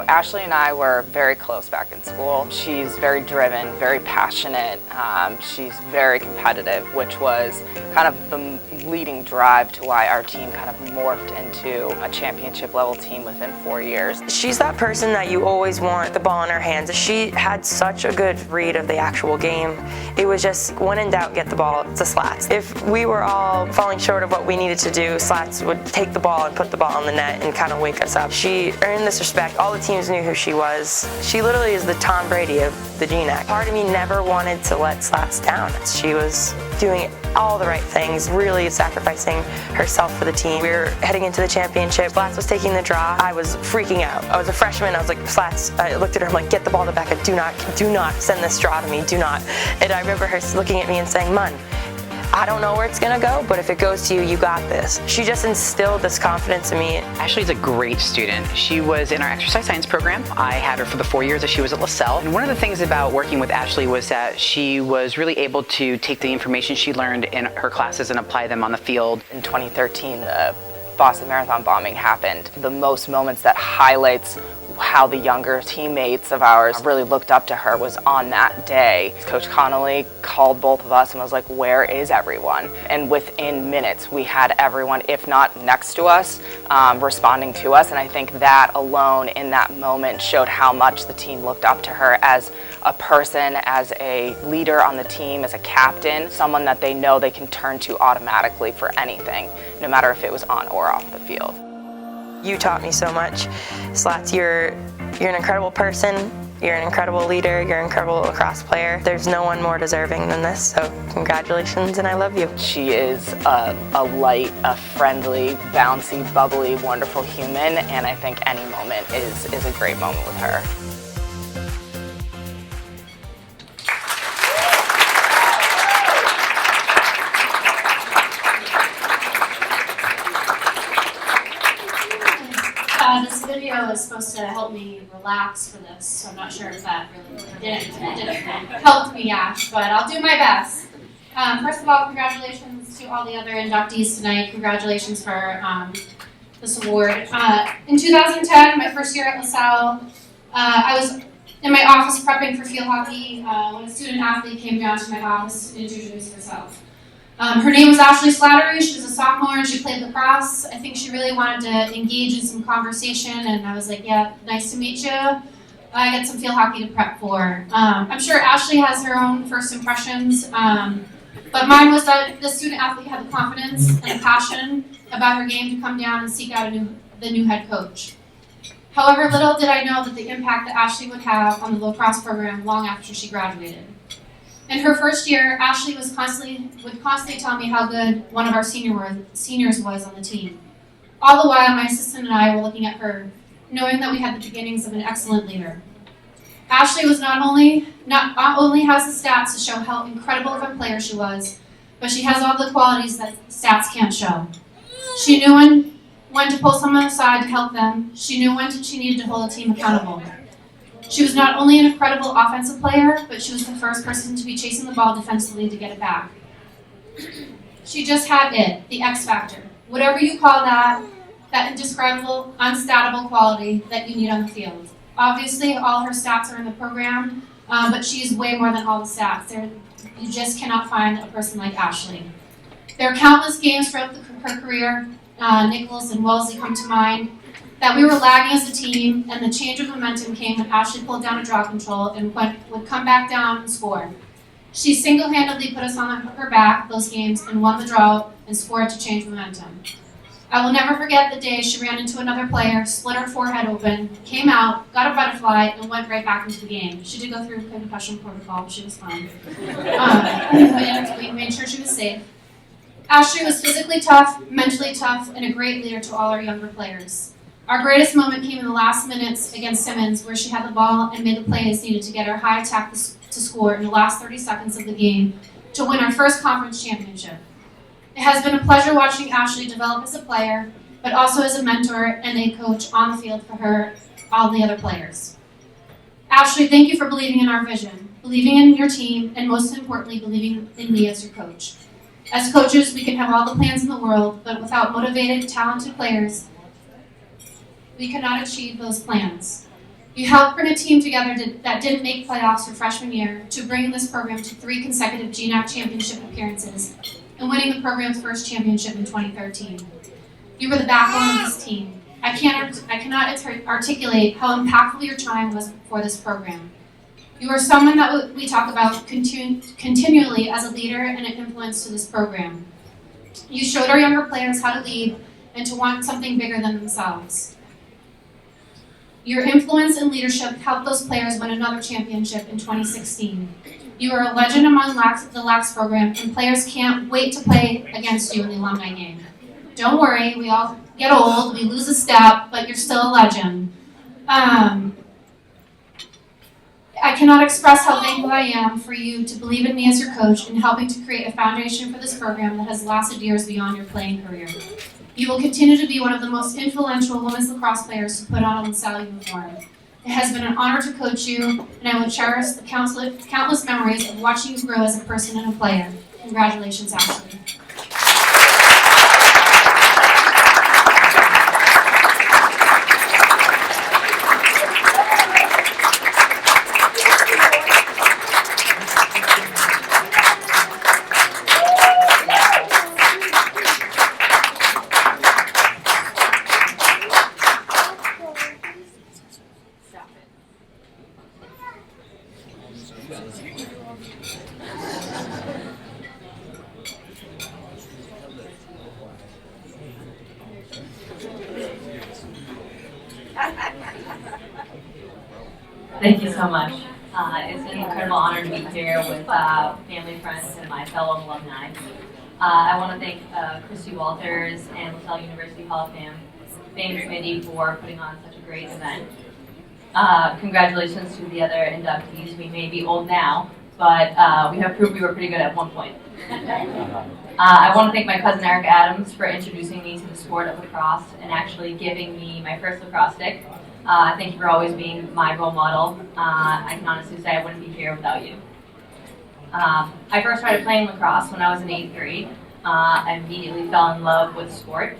Ashley and I were very close back in school. She's very driven, very passionate. She's very competitive, which was kind of the leading drive to why our team kind of morphed into a championship level team within 4 years. She's that person that you always want the ball in her hands. She had such a good read of the actual game. It was just, when in doubt, get the ball to Slats. If we were all falling short of what we needed to do, Slats would take the ball and put the ball on the net and kind of wake us up. She earned this respect. All the teams knew who she was. She literally is the Tom Brady of the GNAC. Part of me never wanted to let Slats down. She was doing all the right things, really sacrificing herself for the team. We were heading into the championship. Slats was taking the draw. I was freaking out. I was a freshman. I was like, Slats, I looked at her, I'm like, get the ball to Becca. Do not send this draw to me. Do not. And I remember her looking at me and saying, Mun, I don't know where it's gonna go, but if it goes to you, you got this. She just instilled this confidence in me. Ashley's a great student. She was in our exercise science program. I had her for the 4 years that she was at Lasell. And one of the things about working with Ashley was that she was really able to take the information she learned in her classes and apply them on the field. In 2013, the Boston Marathon bombing happened. The most moments that highlights how the younger teammates of ours really looked up to her was on that day. Coach Connolly called both of us and was like, where is everyone? And within minutes, we had everyone, if not next to us, responding to us. And I think that alone in that moment showed how much the team looked up to her as a person, as a leader on the team, as a captain, someone that they know they can turn to automatically for anything, no matter if it was on or off the field. You taught me so much. Slats, you're an incredible person, you're an incredible leader, you're an incredible lacrosse player. There's no one more deserving than this, so congratulations and I love you. She is a light, a friendly, bouncy, bubbly, wonderful human, and I think any moment is a great moment with her. This video is supposed to help me relax for this, so I'm not sure if that really didn't help me, Ash, but I'll do my best. First of all, congratulations to all the other inductees tonight. Congratulations for this award. In 2010, my first year at Lasell, I was in my office prepping for field hockey when a student athlete came down to my office to introduce herself. Her name was Slattery. She was a sophomore and she played lacrosse. I think she really wanted to engage in some conversation, and I was like, yeah, nice to meet you. I got some field hockey to prep for. I'm sure Ashley has her own first impressions, but mine was that the student athlete had the confidence and the passion about her game to come down and seek out the new head coach. However, little did I know that the impact that Ashley would have on the lacrosse program long after she graduated. In her first year, Ashley would constantly tell me how good one of our seniors was on the team. All the while, my assistant and I were looking at her, knowing that we had the beginnings of an excellent leader. Ashley was not only has the stats to show how incredible of a player she was, but she has all the qualities that stats can't show. She knew when to pull someone aside to help them. She knew when she needed to hold a team accountable. She was not only an incredible offensive player, but she was the first person to be chasing the ball defensively to get it back. She just had it, the X factor. Whatever you call that indescribable, unstatable quality that you need on the field. Obviously, all her stats are in the program, but she's way more than all the stats. You just cannot find a person like Ashley. There are countless games throughout her career, Nichols and Wellesley come to mind, that we were lagging as a team, and the change of momentum came when Ashley pulled down a draw control and would come back down and score. She single-handedly put us on her back those games and won the draw and scored to change momentum. I will never forget the day she ran into another player, split her forehead open, came out, got a butterfly, and went right back into the game. She did go through concussion protocol, but she was fine. We made sure she was safe. Ashley was physically tough, mentally tough, and a great leader to all our younger players. Our greatest moment came in the last minutes against Simmons, where she had the ball and made the plays needed to get our high attack to score in the last 30 seconds of the game to win our first conference championship. It has been a pleasure watching Ashley develop as a player, but also as a mentor and a coach on the field for her, all the other players. Ashley, thank you for believing in our vision, believing in your team, and most importantly, believing in me as your coach. As coaches, we can have all the plans in the world, but without motivated, talented players, we could not achieve those plans. You helped bring a team together that didn't make playoffs your freshman year to bring this program to 3 consecutive GNAC championship appearances and winning the program's first championship in 2013. You were the backbone of this team. I cannot articulate how impactful your time was for this program. You are someone that we talk about continually as a leader and an influence to this program. You showed our younger players how to lead and to want something bigger than themselves. Your influence and leadership helped those players win another championship in 2016. You are a legend among the LAX program, and players can't wait to play against you in the alumni game. Don't worry, we all get old, we lose a step, but you're still a legend. I cannot express how thankful I am for you to believe in me as your coach and helping to create a foundation for this program that has lasted years beyond your playing career. You will continue to be one of the most influential women's lacrosse players to put on a Lasell uniform. It has been an honor to coach you, and I will cherish the countless memories of watching you grow as a person and a player. Congratulations, Ashley. Thank you so much. It's an incredible honor to be here with family, friends, and my fellow alumni. I want to thank Christy Walters and Lasell University Hall of Fame Committee for putting on such a great event. Congratulations to the other inductees. We may be old now, but we have proved we were pretty good at one point. I want to thank my cousin Erica Adams for introducing me to the sport of lacrosse and actually giving me my first lacrosse stick. Thank you for always being my role model. I can honestly say I wouldn't be here without you. I first started playing lacrosse when I was in 8th grade. I immediately fell in love with sport.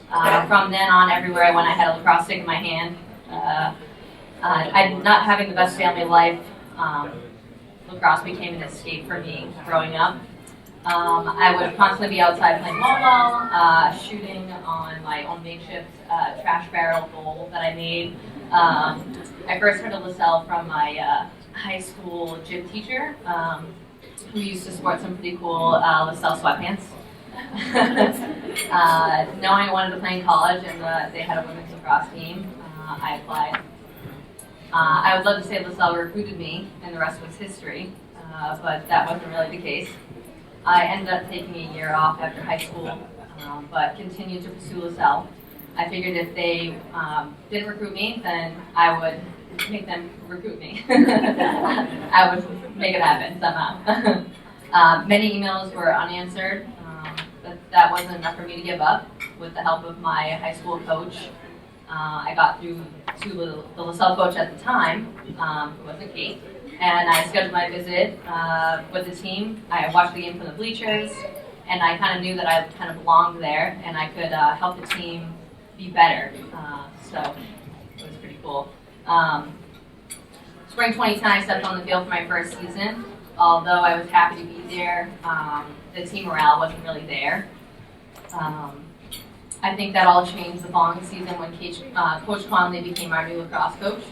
From then on, everywhere I went, I had a lacrosse stick in my hand. Not having the best family life, lacrosse became an escape for me growing up. I would constantly be outside playing volleyball, shooting on my own makeshift trash barrel goal that I made. I first heard of Lasell from my high school gym teacher, who used to sport some pretty cool Lasell sweatpants. Knowing I wanted to play in college and they had a women's lacrosse team, I applied. I would love to say Lasell recruited me, and the rest was history, but that wasn't really the case. I ended up taking a year off after high school, but continued to pursue Lasell. I figured if they didn't recruit me, then I would make them recruit me. I would make it happen somehow. Many emails were unanswered, but that wasn't enough for me to give up. With the help of my high school coach, I got through to the Lasell coach at the time, who wasn't Kate. And I scheduled my visit with the team. I watched the game from the bleachers, and I kind of knew that I kind of belonged there, and I could help the team be better. So it was pretty cool. Spring 2010, I stepped on the field for my first season. Although I was happy to be there, the team morale wasn't really there. I think that all changed the following season when Coach Conley became our new lacrosse coach.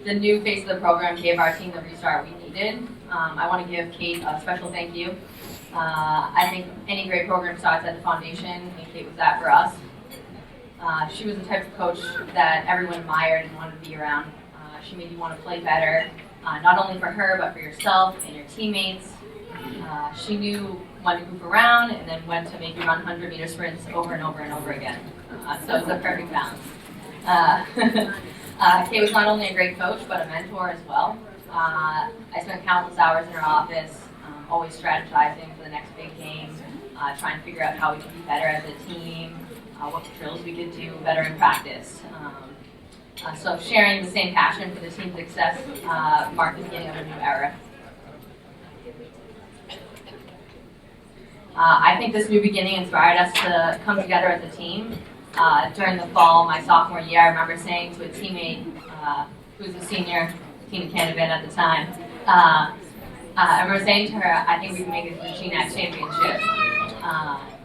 The new face of the program gave our team the restart we needed. I want to give Kate a special thank you. I think any great program starts at the foundation, and Kate was that for us. She was the type of coach that everyone admired and wanted to be around. She made you want to play better, not only for her, but for yourself and your teammates. She knew when to goof around and then when to make you run 100-meter sprints over and over and over again. So it was a perfect balance. Kay was not only a great coach, but a mentor as well. I spent countless hours in her office, always strategizing for the next big game, trying to figure out how we could be better as a team, what drills we could do better in practice. So sharing the same passion for the team's success marked the beginning of a new era. I think this new beginning inspired us to come together as a team. During the fall, my sophomore year, I remember saying to a teammate who was a senior, Tina Canavan at the time, I remember saying to her, I think we can make it to the GNAC championship.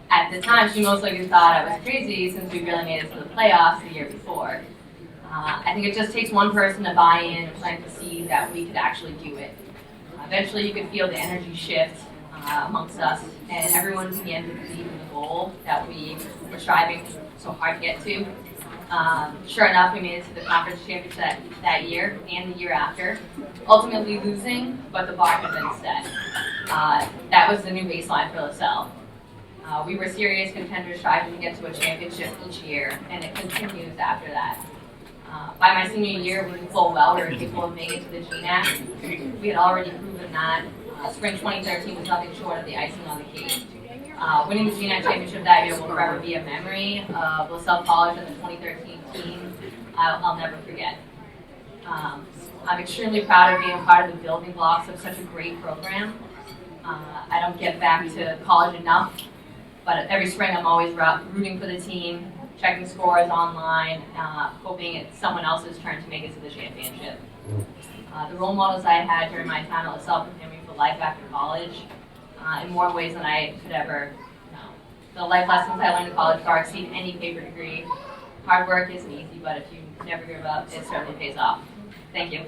At the time, she most likely thought I was crazy since we really made it to the playoffs the year before. I think it just takes one person to buy in and plant the seed that we could actually do it. Eventually, you could feel the energy shift amongst us, and everyone began to believe in the goal that we were striving so hard to get to. Sure enough, we made it to the conference championship that year and the year after, ultimately losing, but the bar had been set. That was the new baseline for Lasell. We were serious contenders striving to get to a championship each year, and it continues after that. By my senior year, we knew full well we were capable of making it to the GNAC. We had already proven that. Spring 2013 was nothing short of the icing on the cake. Winning the GNAC championship that year will forever be a memory of Lasell College and the 2013 team I'll never forget. I'm extremely proud of being part of the building blocks of such a great program. I don't get back to college enough, but every spring I'm always rooting for the team, checking scores online, hoping it's someone else's turn to make it to the championship. The role models I had during my time at Lasell prepared me for life after college in more ways than I could ever know. The life lessons I learned in college far exceed any paper degree. Hard work isn't easy, but if you never give up, it certainly pays off. Thank you.